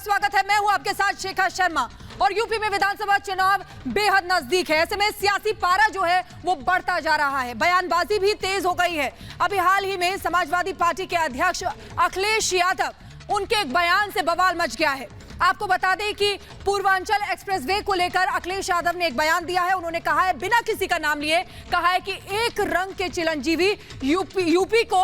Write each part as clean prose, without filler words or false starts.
स्वागत है। मैं हूं आपके साथ शिखा शर्मा। और यूपी में विधानसभा चुनाव बेहद नजदीक है। ऐसे में सियासी पारा जो है वो बढ़ता जा रहा है, बयानबाजी भी तेज हो गई है। अभी हाल ही में समाजवादी पार्टी के अध्यक्ष अखिलेश यादव, उनके एक बयान से बवाल मच गया है। आपको बता दें कि पूर्वांचल एक्सप्रेसवे को लेकर अखिलेश यादव ने एक बयान दिया है। उन्होंने कहा है, बिना किसी का नाम लिए, कहा है कि एक रंग के चिरंजीवी यूपी को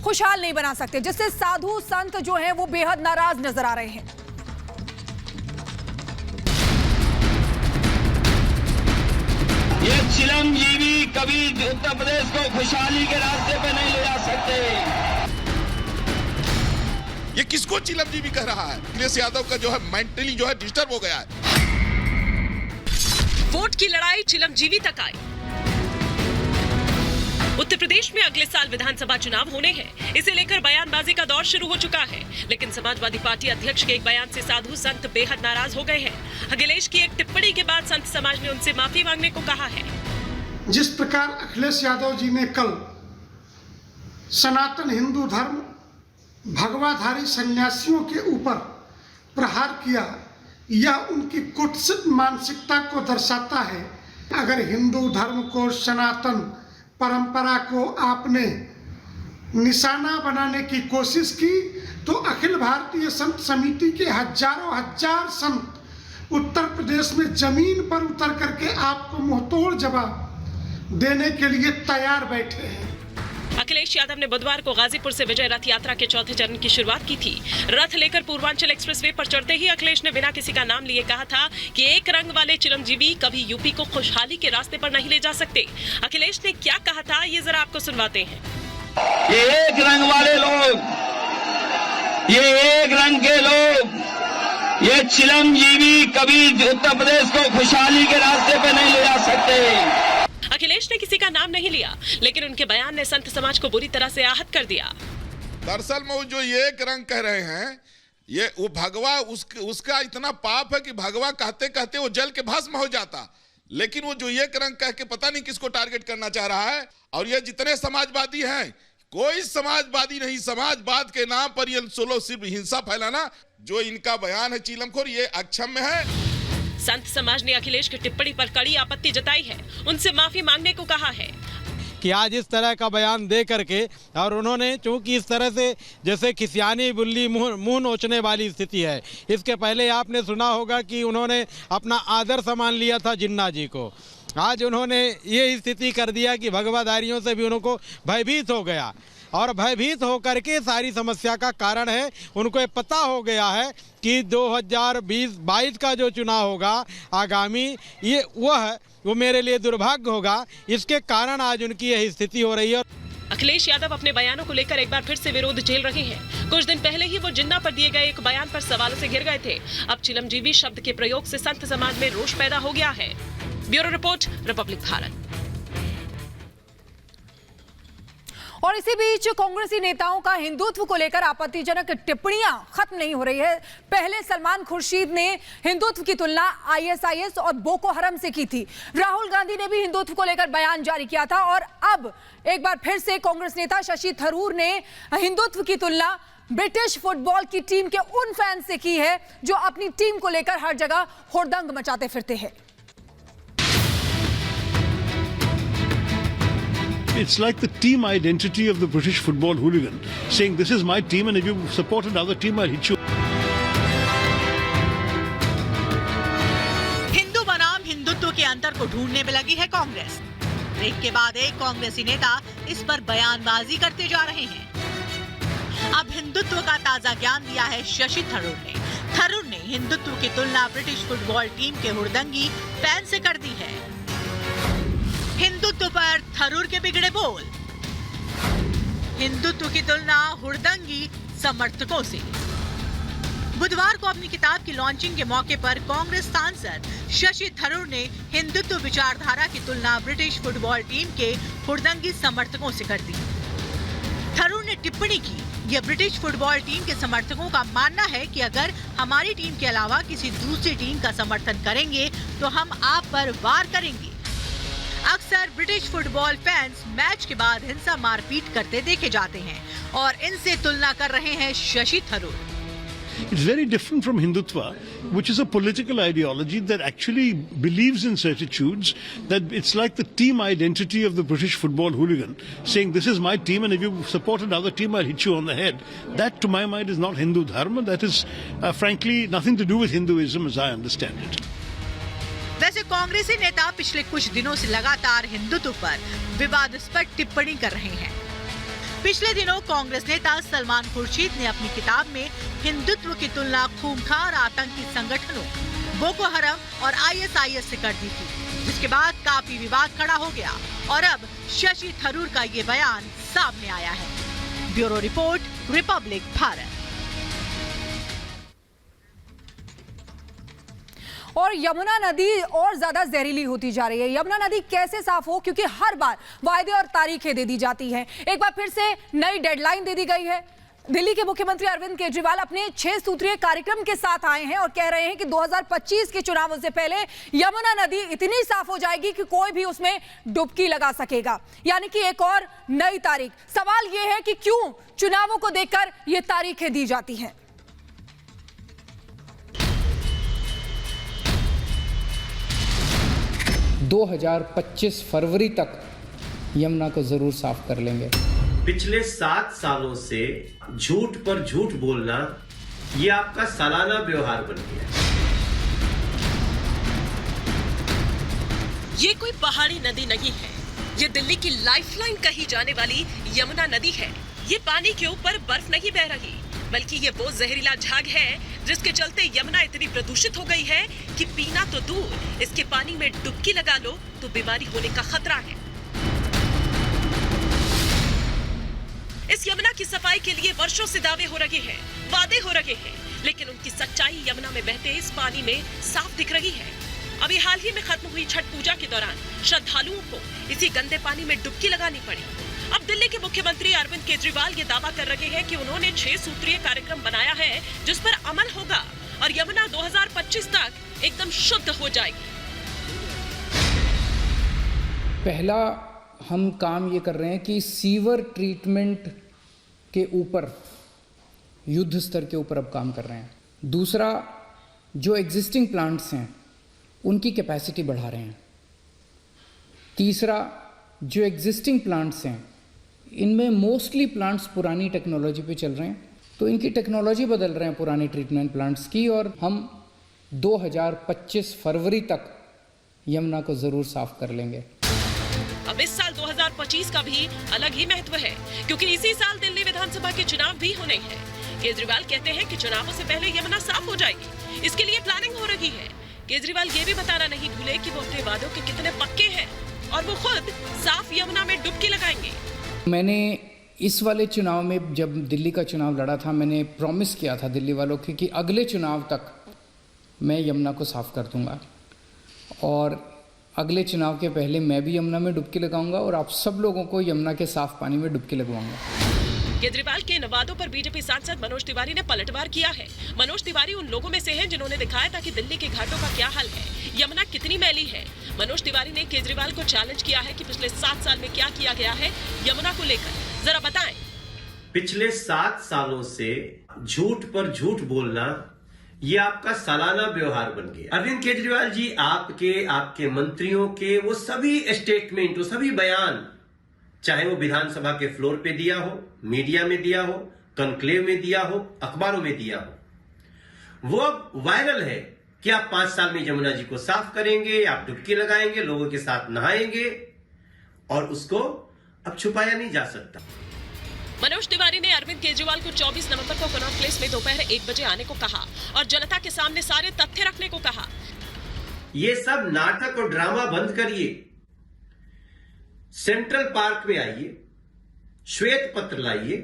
खुशहाल नहीं बना सकते, जिससे साधु संत जो हैं वो बेहद नाराज नजर आ रहे हैं। ये चिरंजीवी कभी उत्तर प्रदेश को खुशहाली के रास्ते पे नहीं ले जा सकते। ये किसको चिरंजीवी कह रहा है? अखिलेश यादव का जो है मेंटली जो है डिस्टर्ब हो गया है। वोट की लड़ाई चिरंजीवी तक आई। उत्तर प्रदेश में अगले साल विधानसभा चुनाव होने हैं। इसे लेकर बयानबाजी का दौर शुरू हो चुका है, लेकिन समाजवादी पार्टी अध्यक्ष के एक बयान से साधु संत बेहद नाराज हो गए हैं। अखिलेश की एक टिप्पणी के बाद संत समाज ने उनसे माफी मांगने को कहा है। जिस प्रकार अखिलेश यादव जी ने कल सनातन हिंदू धर्म भगवाधारी सन्यासियों के ऊपर प्रहार किया, यह उनकी कुत्सित मानसिकता को दर्शाता है। अगर हिंदू धर्म को, सनातन परंपरा को आपने निशाना बनाने की कोशिश की, तो अखिल भारतीय संत समिति के हजारों हजार संत उत्तर प्रदेश में जमीन पर उतर करके आपको मुंहतोड़ जवाब देने के लिए तैयार बैठे हैं। अखिलेश यादव ने बुधवार को गाजीपुर से विजय रथ यात्रा के चौथे चरण की शुरुआत की थी। रथ लेकर पूर्वांचल एक्सप्रेसवे पर चढ़ते ही अखिलेश ने बिना किसी का नाम लिए कहा था कि एक रंग वाले चिरंजीवी कभी यूपी को खुशहाली के रास्ते पर नहीं ले जा सकते। अखिलेश ने क्या कहा था, ये जरा आपको सुनवाते हैं। ये एक रंग वाले लोग, ये एक रंग के लोग, ये चिरंजीवी कभी उत्तर प्रदेश को खुशहाली के रास्ते पे नहीं ले जा सकते। अखिलेश ने किसी का नाम नहीं लिया, लेकिन उनके बयान ने संत समाज को बुरी तरह से आहत कर दिया। दरअसल में वो जो एक रंग कह रहे हैं, ये वो भगवा उसका इतना पाप है कि भगवा कहते कहते वो जल के भस्म हो जाता। लेकिन वो जो एक रंग कह के पता नहीं किसको टारगेट करना चाह रहा है। और ये जितने समाजवादी हैं, कोई समाजवादी नहीं, समाजवाद के नाम पर ये सिर्फ हिंसा फैलाना, जो इनका बयान है चिलमखोर, ये अक्षम्य है। संत समाज ने अखिलेश की टिप्पणी पर कड़ी आपत्ति जताई है, उनसे माफी मांगने को कहा है कि आज इस तरह का बयान दे करके, और उन्होंने चूंकि इस तरह से जैसे खिसियानी बिल्ली मुंह नोचने वाली स्थिति है। इसके पहले आपने सुना होगा कि उन्होंने अपना आदर सम्मान लिया था जिन्ना जी को। आज उन्होंने ये स्थिति कर दिया कि भगवाधारियों से भी उनको भयभीत हो गया, और भयभीत होकर के सारी समस्या का कारण है। उनको ये पता हो गया है कि 2022 का जो चुनाव होगा आगामी, ये वो मेरे लिए दुर्भाग्य होगा। इसके कारण आज उनकी यही स्थिति हो रही है। अखिलेश यादव अपने बयानों को लेकर एक बार फिर से विरोध झेल रहे हैं। कुछ दिन पहले ही वो जिन्ना पर दिए गए एक बयान पर सवालों से घिर गए थे। अब चिरंजीवी शब्द के प्रयोग से संत समाज में रोष पैदा हो गया है। Bureau report, Republic Bharat. और इसी बीच कांग्रेसी नेताओं का हिंदुत्व को लेकर आपत्तिजनक टिप्पणियां खत्म नहीं हो रही है। पहले सलमान खुर्शीद ने हिंदुत्व की तुलना आईएसआईएस और बोको हरम से की थी। राहुल गांधी ने भी हिंदुत्व को लेकर बयान जारी किया था। और अब एक बार फिर से कांग्रेस नेता शशि थरूर ने हिंदुत्व की तुलना ब्रिटिश फुटबॉल की टीम के उन फैंस से की है जो अपनी टीम को लेकर हर जगह हुड़दंग मचाते फिरते हैं। It's like the team identity of the British football hooligan, saying this is my team and if you support another team I'll hit you. Hindu बनाम हिंदुत्व के अंतर को ढूंढने में लगी है कांग्रेस। ब्रेक के बाद एक कांग्रेसी नेता इस पर बयानबाजी करते जा रहे हैं। अब हिंदुत्व का ताजा ज्ञान दिया है शशि थरूर ने। थरूर ने हिंदुत्व की तुलना ब्रिटिश फुटबॉल टीम के हुड़दंगी फैन से कर दी है। हिंदुत्व पर थरूर के बिगड़े बोल। हिंदुत्व की तुलना हुड़दंगी समर्थकों से। बुधवार को अपनी किताब की लॉन्चिंग के मौके पर कांग्रेस सांसद शशि थरूर ने हिंदुत्व विचारधारा की तुलना ब्रिटिश फुटबॉल टीम के हुड़दंगी समर्थकों से कर दी। थरूर ने टिप्पणी की, यह ब्रिटिश फुटबॉल टीम के समर्थकों का मानना है कि अगर हमारी टीम के अलावा किसी दूसरी टीम का समर्थन करेंगे तो हम आप पर वार करेंगे। अक्सर ब्रिटिश फुटबॉल फैंस मैच के बाद हिंसा मारपीट करते देखे जाते हैं और इनसे तुलना कर रहे हैं Shashi Tharoor. It's very different from Hindutva, which is a political ideology that actually believes in certitudes, that it's like the team identity of the British football hooligan, saying this is my team and if you support another team I'll hit you on the head. That to my mind is not Hindu dharma. That is frankly nothing to do with Hinduism as I understand it. वैसे कांग्रेसी नेता पिछले कुछ दिनों से लगातार हिंदुत्व पर विवादास्पद टिप्पणी कर रहे हैं। पिछले दिनों कांग्रेस नेता सलमान खुर्शीद ने अपनी किताब में हिंदुत्व की तुलना खूंखार आतंकी संगठनों बोको हरम और ISIS से कर दी थी, जिसके बाद काफी विवाद खड़ा हो गया और अब शशि थरूर का ये बयान सामने आया है। Bureau report, Republic Bharat. और यमुना नदी और ज्यादा जहरीली होती जा रही है। यमुना नदी कैसे साफ हो, क्योंकि हर बार वायदे और तारीखें दे दी जाती हैं। एक बार फिर से नई डेडलाइन दे दी गई है। दिल्ली के मुख्यमंत्री अरविंद केजरीवाल अपने 6 सूत्रीय कार्यक्रम के साथ आए हैं और कह रहे हैं कि 2025 के चुनावों से पहले यमुना नदी इतनी साफ हो जाएगी कि कोई भी उसमें डुबकी लगा सकेगा, यानी कि एक और नई तारीख। सवाल यह है कि क्यों चुनावों को देखकर ये तारीखें दी जाती हैं। 2025 फरवरी तक यमुना को जरूर साफ कर लेंगे। पिछले 7 सालों से झूठ पर झूठ बोलना ये आपका सालाना व्यवहार बन गया। ये कोई पहाड़ी नदी नहीं है, ये दिल्ली की लाइफलाइन कही जाने वाली यमुना नदी है। ये पानी के ऊपर बर्फ नहीं बह रही, बल्कि ये वो जहरीला झाग है जिसके चलते यमुना इतनी प्रदूषित हो गई है कि पीना तो दूर, इसके पानी में डुबकी लगा लो तो बीमारी होने का खतरा है। इस यमुना की सफाई के लिए वर्षों से दावे हो रहे हैं, वादे हो रहे हैं, लेकिन उनकी सच्चाई यमुना में बहते इस पानी में साफ दिख रही है। अभी हाल ही में खत्म हुई छठ पूजा के दौरान श्रद्धालुओं को इसी गंदे पानी में डुबकी लगानी पड़ी। अब दिल्ली के मुख्यमंत्री अरविंद केजरीवाल ये दावा कर रहे हैं कि उन्होंने 6 सूत्रीय कार्यक्रम बनाया है जिस पर अमल होगा और यमुना 2025 तक एकदम शुद्ध हो जाएगी। पहला हम काम ये कर रहे हैं कि सीवर ट्रीटमेंट के ऊपर युद्ध स्तर के ऊपर अब काम कर रहे हैं। दूसरा, जो एग्जिस्टिंग प्लांट्स हैं उनकी कैपेसिटी बढ़ा रहे हैं। तीसरा, जो एग्जिस्टिंग प्लांट्स हैं इनमें मोस्टली प्लांट्स पुरानी टेक्नोलॉजी पे चल रहे हैं, तो इनकी टेक्नोलॉजी बदल रहे हैं पुरानी ट्रीटमेंट प्लांट्स की, और हम 2025 फरवरी तक यमुना को ज़रूर साफ कर लेंगे। अब इस साल 2025 का भी अलग ही महत्व है, क्योंकि इसी साल दिल्ली विधानसभा के चुनाव भी होने हैं। केजरीवाल कहते हैं कि चुनावों से पहले यमुना साफ हो जाएगी, इसके लिए प्लानिंग हो रही है। केजरीवाल ये भी बताना नहीं भूले कि वो अपने वादों के कितने पक्के हैं और वो खुद साफ यमुना में डुबकी लगाएंगे। मैंने इस वाले चुनाव में, जब दिल्ली का चुनाव लड़ा था, मैंने प्रॉमिस किया था दिल्ली वालों को कि अगले चुनाव तक मैं यमुना को साफ कर दूंगा, और अगले चुनाव के पहले मैं भी यमुना में डुबकी लगाऊंगा और आप सब लोगों को यमुना के साफ पानी में डुबकी लगवाऊंगा। केजरीवाल के इन वादों पर बीजेपी सांसद मनोज तिवारी ने पलटवार किया है। मनोज तिवारी उन लोगों में से हैं जिन्होंने दिखाया था कि दिल्ली के घाटों का क्या हाल है, यमुना कितनी मैली है। मनोज तिवारी ने केजरीवाल को चैलेंज किया है कि पिछले 7 साल में क्या किया गया है यमुना को लेकर, जरा बताएं। पिछले 7 सालों से झूठ पर झूठ बोलना ये आपका सालाना व्यवहार बन गया। अरविंद केजरीवाल जी, आपके मंत्रियों के वो सभी स्टेटमेंट, वो सभी बयान, चाहे वो विधानसभा के फ्लोर पे दिया हो, मीडिया में दिया हो, कॉन्क्लेव में दिया हो, अखबारों में दिया हो, वो अब वायरल है कि आप 5 साल में यमुना जी को साफ करेंगे, आप डुबकी लगाएंगे, लोगों के साथ नहाएंगे, और उसको अब छुपाया नहीं जा सकता। मनोज तिवारी ने अरविंद केजरीवाल को 24 नवंबर को कनॉट प्लेस में दोपहर 1 बजे आने को कहा और जनता के सामने सारे तथ्य रखने को कहा। ये सब नाटक और ड्रामा बंद करिए, सेंट्रल पार्क में आइए, श्वेत पत्र लाइए,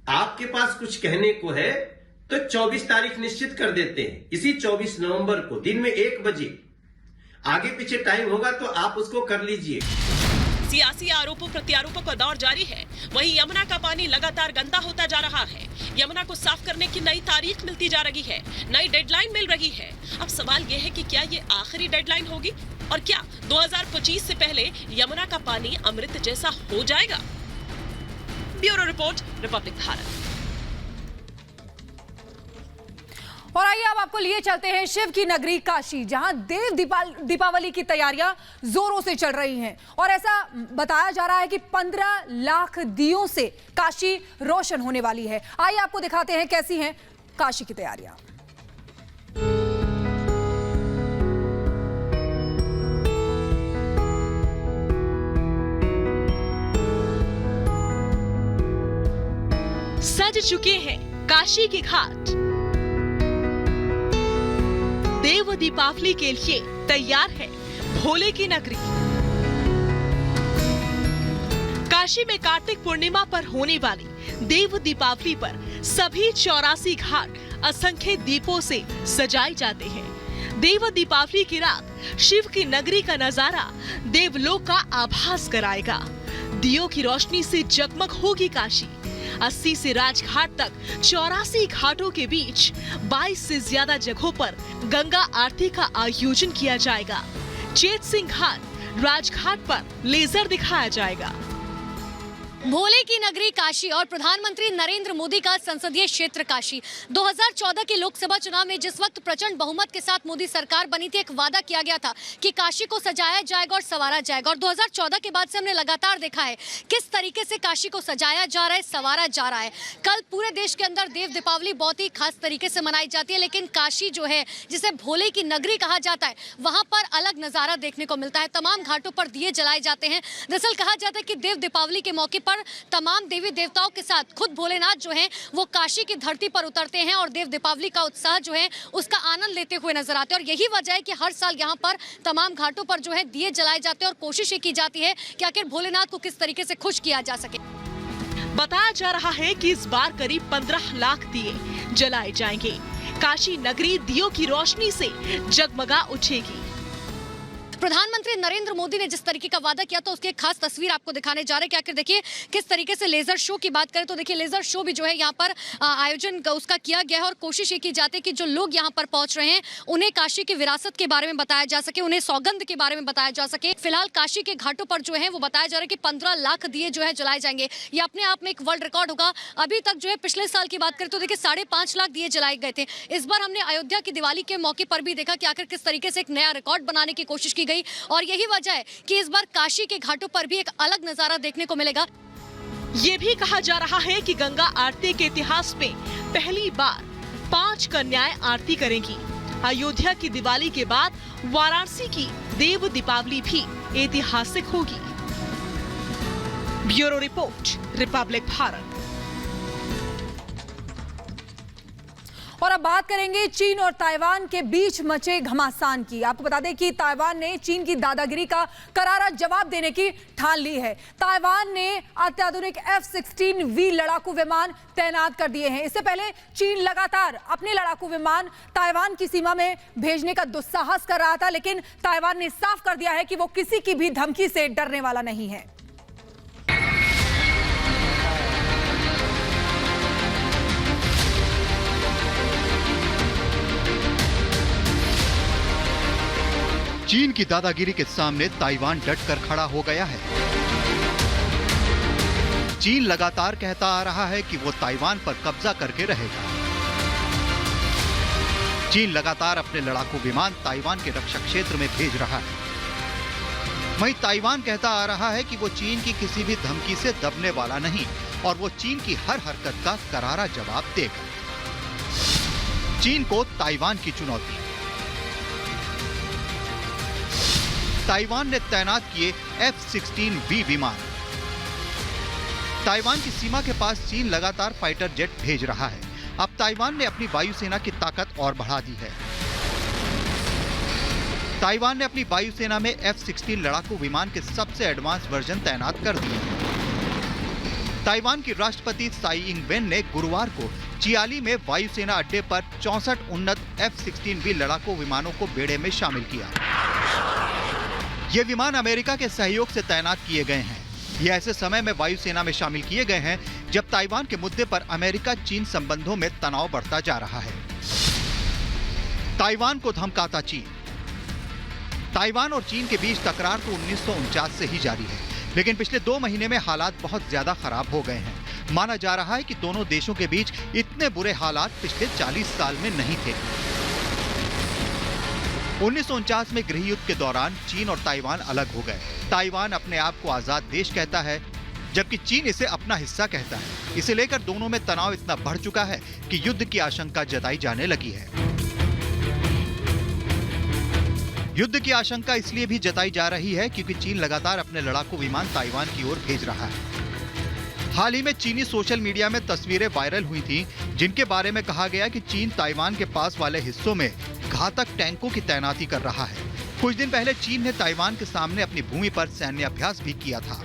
आपके पास कुछ कहने को है तो 24 तारीख निश्चित कर देते हैं। इसी 24 नवंबर को दिन में 1 बजे, आगे पीछे टाइम होगा तो आप उसको कर लीजिए। सियासी आरोपों प्रत्यारोपों का दौर जारी है, वहीं यमुना का पानी लगातार गंदा होता जा रहा है। यमुना को साफ करने की नई तारीख मिलती जा रही है, नई डेडलाइन मिल रही है। अब सवाल यह है कि क्या ये आखिरी डेडलाइन होगी और क्या 2025 से पहले यमुना का पानी अमृत जैसा हो जाएगा? Bureau report, Republic Bharat. और आइए अब आपको लिए चलते हैं शिव की नगरी काशी, जहां देव दीपावली की तैयारियां जोरों से चल रही हैं और ऐसा बताया जा रहा है कि 15 लाख दियों से काशी रोशन होने वाली है। आइए आपको दिखाते हैं कैसी हैं काशी की तैयारियां। सज चुके हैं काशी के घाट, देव दीपावली के लिए तैयार है भोले की नगरी। काशी में कार्तिक पूर्णिमा पर होने वाली देव दीपावली पर सभी 84 घाट असंख्य दीपों से सजाए जाते हैं। देव दीपावली की रात शिव की नगरी का नजारा देवलोक का आभास कराएगा। दियों की रोशनी से जगमग होगी काशी। 80 से राजघाट तक 84 घाटों के बीच 22 से ज्यादा जगहों पर गंगा आरती का आयोजन किया जाएगा। चेत सिंह घाट, राजघाट पर लेजर दिखाया जाएगा। भोले की नगरी काशी और प्रधानमंत्री नरेंद्र मोदी का संसदीय क्षेत्र काशी। 2014 के लोकसभा चुनाव में जिस वक्त प्रचंड बहुमत के साथ मोदी सरकार बनी थी, एक वादा किया गया था कि काशी को सजाया जाएगा और संवारा जाएगा। और 2014 के बाद से हमने लगातार देखा है किस तरीके से काशी को सजाया जा रहा है, संवारा जा रहा है। कल पूरे देश के अंदर देव दीपावली बहुत ही खास तरीके से मनाई जाती है, लेकिन काशी जो है, जिसे भोले की नगरी कहा जाता है, वहां पर अलग नजारा देखने को मिलता है। तमाम घाटों पर दिए जलाए जाते हैं। दरअसल कहा जाता है कि देव दीपावली के मौके पर तमाम देवी देवताओं के साथ खुद भोलेनाथ जो हैं वो काशी की धरती पर उतरते हैं और देव दीपावली का उत्साह जो है उसका आनंद लेते हुए नजर आते हैं। और यही वजह है कि हर साल यहाँ पर तमाम घाटों पर जो है दिए जलाए जाते हैं और कोशिश ये की जाती है कि आखिर भोलेनाथ को किस तरीके से खुश किया जा सके। बताया जा रहा है कि इस बार करीब 15 लाख दिए जलाए जाएंगे। काशी नगरी दियों की रोशनी से जगमगा उठेगी। प्रधानमंत्री नरेंद्र मोदी ने जिस तरीके का वादा किया था उसकी एक खास तस्वीर आपको दिखाने जा रहे हैं कि आखिर देखिए किस तरीके से लेजर शो की बात करें तो देखिए लेजर शो भी जो है यहाँ पर आयोजन उसका किया गया है और कोशिश ये की जाती है कि जो लोग यहाँ पर पहुंच रहे हैं उन्हें काशी की विरासत के बारे में बताया जा सके, उन्हें सौगंध के बारे में बताया जा सके। फिलहाल काशी के घाटों पर जो है वो बताया जा रहा है कि 15 लाख दिए जो है जलाए जाएंगे। ये अपने आप में एक वर्ल्ड रिकॉर्ड होगा। अभी तक जो है पिछले साल की बात करें तो देखिए 5.5 लाख दिए जलाए गए थे। इस बार हमने अयोध्या की दिवाली के मौके पर भी देखा कि आखिर किस तरीके से एक नया रिकॉर्ड बनाने की कोशिश की गई और यही वजह है कि इस बार काशी के घाटों पर भी एक अलग नजारा देखने को मिलेगा। ये भी कहा जा रहा है कि गंगा आरती के इतिहास में पहली बार 5 कन्याएं आरती करेंगी। अयोध्या की दिवाली के बाद वाराणसी की देव दीपावली भी ऐतिहासिक होगी। Bureau report, Republic Bharat. और अब बात करेंगे चीन और ताइवान के बीच मचे घमासान की। आपको बता दें कि ताइवान ने चीन की दादागिरी का करारा जवाब देने की ठान ली है। ताइवान ने अत्याधुनिक F-16V लड़ाकू विमान तैनात कर दिए हैं। इससे पहले चीन लगातार अपने लड़ाकू विमान ताइवान की सीमा में भेजने का दुस्साहस कर रहा था, लेकिन ताइवान ने साफ कर दिया है कि वो किसी की भी धमकी से डरने वाला नहीं है। चीन की दादागिरी के सामने ताइवान डटकर खड़ा हो गया है। चीन लगातार कहता आ रहा है कि वो ताइवान पर कब्जा करके रहेगा। चीन लगातार अपने लड़ाकू विमान ताइवान के रक्षक क्षेत्र में भेज रहा है। वहीं ताइवान कहता आ रहा है कि वो चीन की किसी भी धमकी से दबने वाला नहीं और वो चीन की हर हरकत का करारा जवाब देगा। चीन को ताइवान की चुनौती। ताइवान ने तैनात किए F-16V विमान। ताइवान की सीमा के पास चीन लगातार फाइटर जेट भेज रहा है। अब ताइवान ने अपनी वायुसेना की ताकत और बढ़ा दी है। ताइवान ने अपनी वायुसेना में F-16 लड़ाकू विमान के सबसे एडवांस वर्जन तैनात कर दिए हैं। ताइवान की राष्ट्रपति त्साई इंग-वेन ने गुरुवार को चियाली में वायुसेना अड्डे पर 64 उन्नत F-16V लड़ाकू विमानों को बेड़े में शामिल किया। ये विमान अमेरिका के सहयोग से तैनात किए गए हैं। ये ऐसे समय में वायुसेना में शामिल किए गए हैं जब ताइवान के मुद्दे पर अमेरिका चीन संबंधों में तनाव बढ़ता जा रहा है। ताइवान को धमकाता चीन। ताइवान और चीन के बीच तकरार तो 1949 से ही जारी है, लेकिन पिछले 2 महीने में हालात बहुत ज्यादा खराब हो गए हैं। माना जा रहा है कि दोनों देशों के बीच इतने बुरे हालात पिछले 40 साल में नहीं थे। 1949 में गृह युद्ध के दौरान चीन और ताइवान अलग हो गए। ताइवान अपने आप को आजाद देश कहता है, जबकि चीन इसे अपना हिस्सा कहता है। इसे लेकर दोनों में तनाव इतना बढ़ चुका है कि युद्ध की आशंका जताई जाने लगी है। युद्ध की आशंका इसलिए भी जताई जा रही है क्योंकि चीन लगातार अपने लड़ाकू विमान ताइवान की ओर भेज रहा है। हाल ही में चीनी सोशल मीडिया में तस्वीरें वायरल हुई थीं, जिनके बारे में कहा गया कि चीन ताइवान के पास वाले हिस्सों में घातक टैंकों की तैनाती कर रहा है। कुछ दिन पहले चीन ने ताइवान के सामने अपनी भूमि पर सैन्य अभ्यास भी किया था।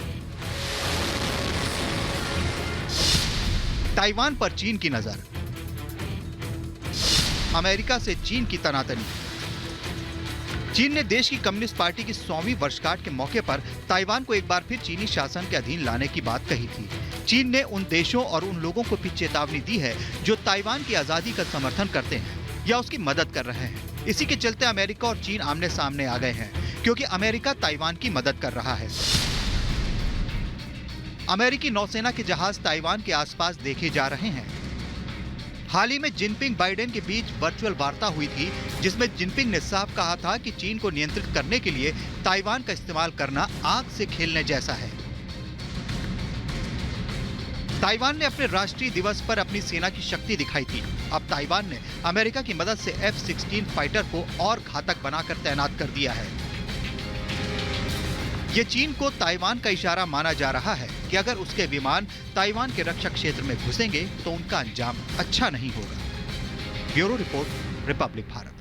ताइवान पर चीन की नजर। अमेरिका से चीन की तनातनी। चीन ने देश की कम्युनिस्ट पार्टी की 100वीं वर्षगांठ के मौके पर ताइवान को एक बार फिर चीनी शासन के अधीन लाने की बात कही थी। चीन ने उन देशों और उन लोगों को भी चेतावनी दी है जो ताइवान की आजादी का समर्थन करते हैं या उसकी मदद कर रहे हैं। इसी के चलते अमेरिका और चीन आमने सामने आ गए हैं, क्योंकि अमेरिका ताइवान की मदद कर रहा है। अमेरिकी नौसेना के जहाज ताइवान के आसपास देखे जा रहे हैं। हाल ही में जिनपिंग बाइडेन के बीच वर्चुअल वार्ता हुई थी, जिसमें जिनपिंग ने साफ कहा था कि चीन को नियंत्रित करने के लिए ताइवान का इस्तेमाल करना आग से खेलने जैसा है। ताइवान ने अपने राष्ट्रीय दिवस पर अपनी सेना की शक्ति दिखाई थी। अब ताइवान ने अमेरिका की मदद से F-16 फाइटर को और घातक बनाकर तैनात कर दिया है। ये चीन को ताइवान का इशारा माना जा रहा है कि अगर उसके विमान ताइवान के रक्षक क्षेत्र में घुसेंगे तो उनका अंजाम अच्छा नहीं होगा। Bureau report, Republic Bharat.